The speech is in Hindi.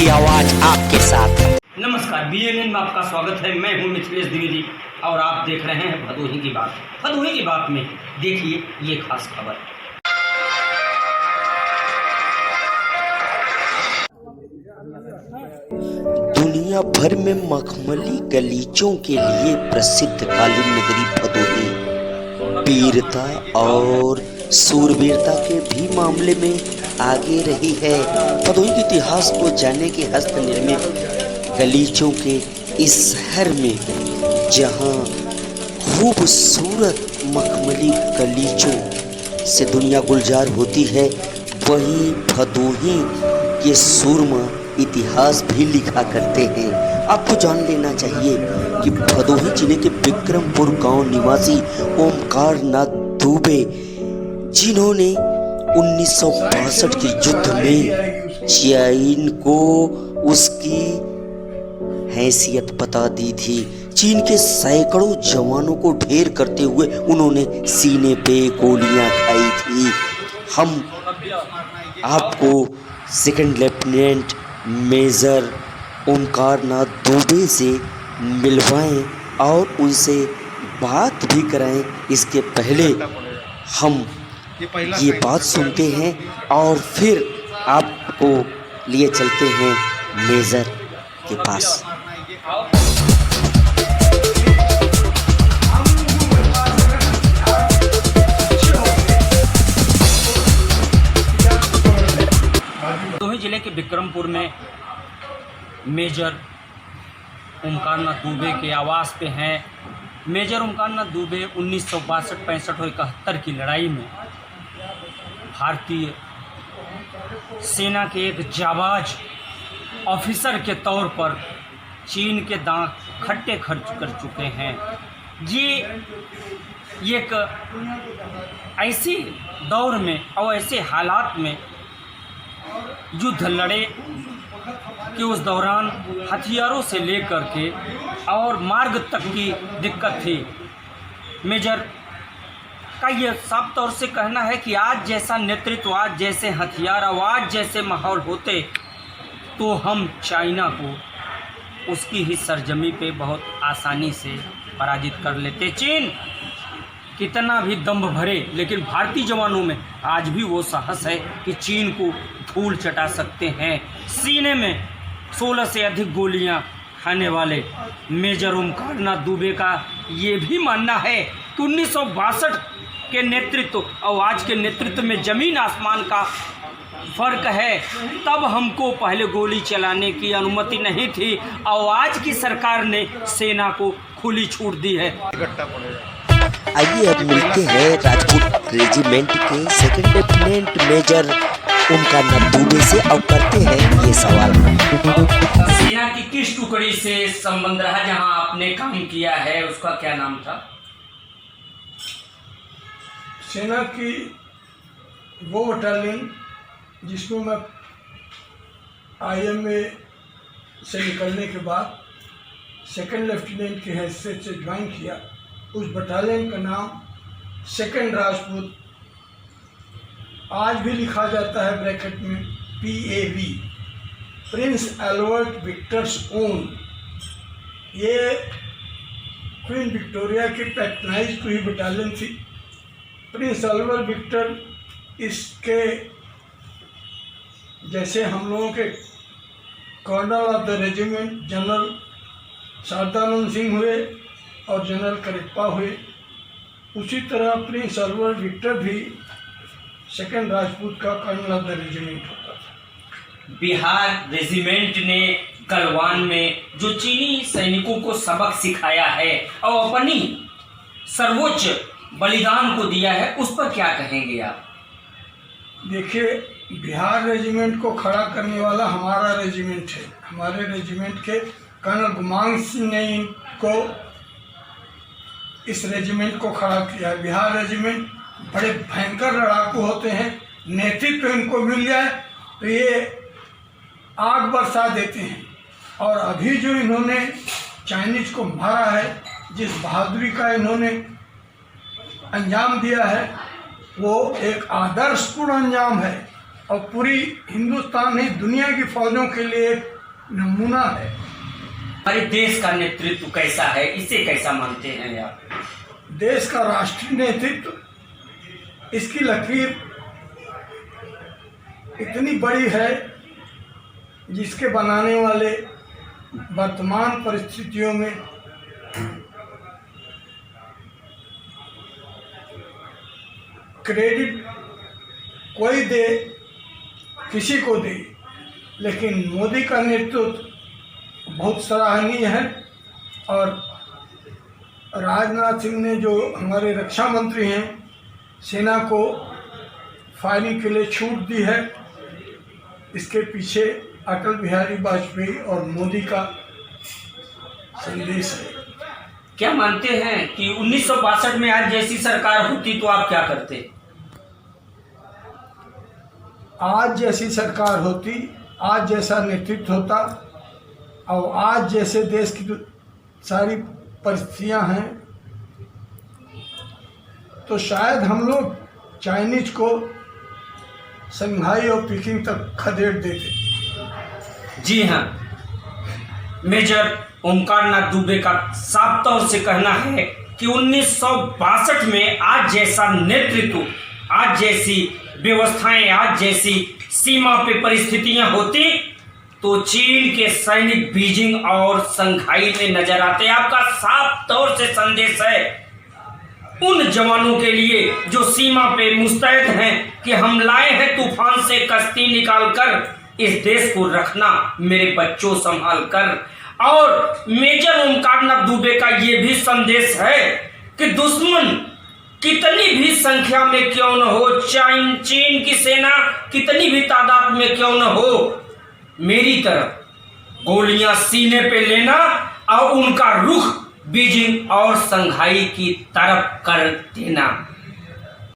की आवाज आपके साथ। नमस्कार, BNN में आपका स्वागत है। मैं हूं मिथिलेश द्विवेदी और आप देख रहे हैं भदोही की बात। भदोही की बात में देखिए ये खास खबर। दुनिया भर में मखमली गलीचों के लिए प्रसिद्ध कालीन नगरी भदोही वीरता और सूरवीरता के भी मामले में आगे रही है। भदोही के इतिहास को जानने के हस्त निर्मित गलीचों के इस शहर में जहां खूबसूरत मखमली गलीचों से दुनिया गुलजार होती है, वहीं भदोही के सूरमा इतिहास भी लिखा करते हैं। आपको जान लेना चाहिए कि भदोही जिले के विक्रमपुर गांव निवासी ओमकार नाथ दुबे, जिन्होंने 1962 के युद्ध में चीन को उसकी हैसियत बता दी थी। चीन के सैकड़ों जवानों को ढेर करते हुए उन्होंने सीने पे गोलियां खाई थी। हम आपको second lieutenant major Omkar Nath Dubey से मिलवाएं और उनसे बात भी कराएं। इसके पहले हम ये बात सुनते हैं और फिर आपको लिए चलते हैं मेजर के पास। भदोही जिले के विक्रमपुर में मेजर ओमकार नाथ दुबे के आवास पे हैं। मेजर ओमकार नाथ दुबे 1962-65 और 71 की लड़ाई में भारतीय सेना के एक जाबाज ऑफिसर के तौर पर चीन के दांत खट्टे खर्च कर चुके हैं। ये एक ऐसी दौर में और ऐसे हालात में युद्ध लड़े कि उस दौरान हथियारों से लेकर के और मार्ग तक की दिक्कत थी। मेजर का ये साफ तौर से कहना है कि आज जैसा नेतृत्व, आज जैसे हथियार और आज जैसे माहौल होते तो हम चाइना को उसकी ही सरजमी पे बहुत आसानी से पराजित कर लेते। चीन कितना भी दम्भ भरे, लेकिन भारतीय जवानों में आज भी वो साहस है कि चीन को धूल चटा सकते हैं। सीने में 16 से अधिक गोलियां खाने वाले मेजर ओमकार नाथ दुबे का ये भी मानना है कि 1962 के नेतृत्व और आज के नेतृत्व में ज़मीन आसमान का फ़र्क है। तब हमको पहले गोली चलाने की अनुमति नहीं थी और आज की सरकार ने सेना को खुली छूट दी है। आइए अब मिलते हैं राजपूत रेजिमेंट के second lieutenant major Omkar Nath Dubey से और करते हैं ये सवाल। सेना की किस टुकड़ी से संबंध रहा जहां आपने काम किया है, उसका क्या नाम था? सेना की वो बटालियन जिसको मैं IMA से निकलने के बाद सेकंड लेफ्टिनेंट की हैसियत से ज्वाइन किया, उस बटालियन का नाम सेकंड राजपूत, आज भी लिखा जाता है ब्रैकेट में PAV, Prince Albert Victor's own. ये क्वीन विक्टोरिया की पैट्रनाइज हुई बटालियन थी। प्रिंस एल्बर्ट विक्टर इसके जैसे हम लोगों के colonel of the regiment General Shardanand Singh हुए और जनरल करिप्पा हुए, उसी तरह प्रिंस एल्बर्ट विक्टर भी सेकंड राजपूत का कर्नल ऑफ द रेजिमेंट होता था। बिहार रेजिमेंट ने गलवान में जो चीनी सैनिकों को सबक सिखाया है और अपनी सर्वोच्च बलिदान को दिया है, उस पर क्या कहेंगे आप? देखिए, बिहार रेजिमेंट को खड़ा करने वाला हमारा रेजिमेंट है। हमारे रेजिमेंट के कर्नल गुमान सिंह ने इनको इस रेजिमेंट को खड़ा किया। बिहार रेजिमेंट बड़े भयंकर लड़ाकू होते हैं, नेतृत्व इनको मिल जाए तो ये आग बरसा देते हैं। और अभी जो इन्होंने चाइनीज को मारा है, जिस बहादुरी का इन्होंने अंजाम दिया है, वो एक आदर्शपूर्ण अंजाम है और पूरी हिंदुस्तान नहीं दुनिया की फौजों के लिए नमूना है। हमारे देश का नेतृत्व कैसा है, इसे कैसा मानते हैं आप? देश का राष्ट्रीय नेतृत्व, इसकी लकीर इतनी बड़ी है जिसके बनाने वाले वर्तमान परिस्थितियों में क्रेडिट कोई दे, किसी को दे, लेकिन मोदी का नेतृत्व बहुत सराहनीय है। और राजनाथ सिंह ने, जो हमारे रक्षा मंत्री हैं, सेना को फायरिंग के लिए छूट दी है। इसके पीछे अटल बिहारी वाजपेयी और मोदी का संदेश है। क्या मानते हैं कि 1962 में आज जैसी सरकार होती तो आप क्या करते? आज जैसी सरकार होती, आज जैसा नेतृत्व होता और आज जैसे देश की जो सारी परिस्थितियां हैं, तो शायद हम लोग चाइनीज को शंघाई और पीकिंग तक खदेड़ देते। जी हाँ, मेजर ओमकारनाथ दुबे का साफ तौर से कहना है कि 1962 में आज जैसा नेतृत्व, आज जैसी व्यवस्थाएं, आज जैसी सीमा पे परिस्थितियां होती तो चीन के सैनिक बीजिंग और शंघाई में नजर आते। आपका साफ तौर से संदेश है उन जवानों के लिए जो सीमा पे मुस्तैद हैं कि हम लाए हैं तूफान से कश्ती निकालकर, इस देश को रखना मेरे बच्चों संभाल कर। और मेजर ओमकारनाथ दुबे का ये भी संदेश है कि दुश्मन कितनी भी संख्या में क्यों न हो, चीन की सेना कितनी भी तादाद में क्यों न हो, मेरी तरफ गोलियां सीने पे लेना और उनका रुख बीजिंग और शंघाई की तरफ कर देना।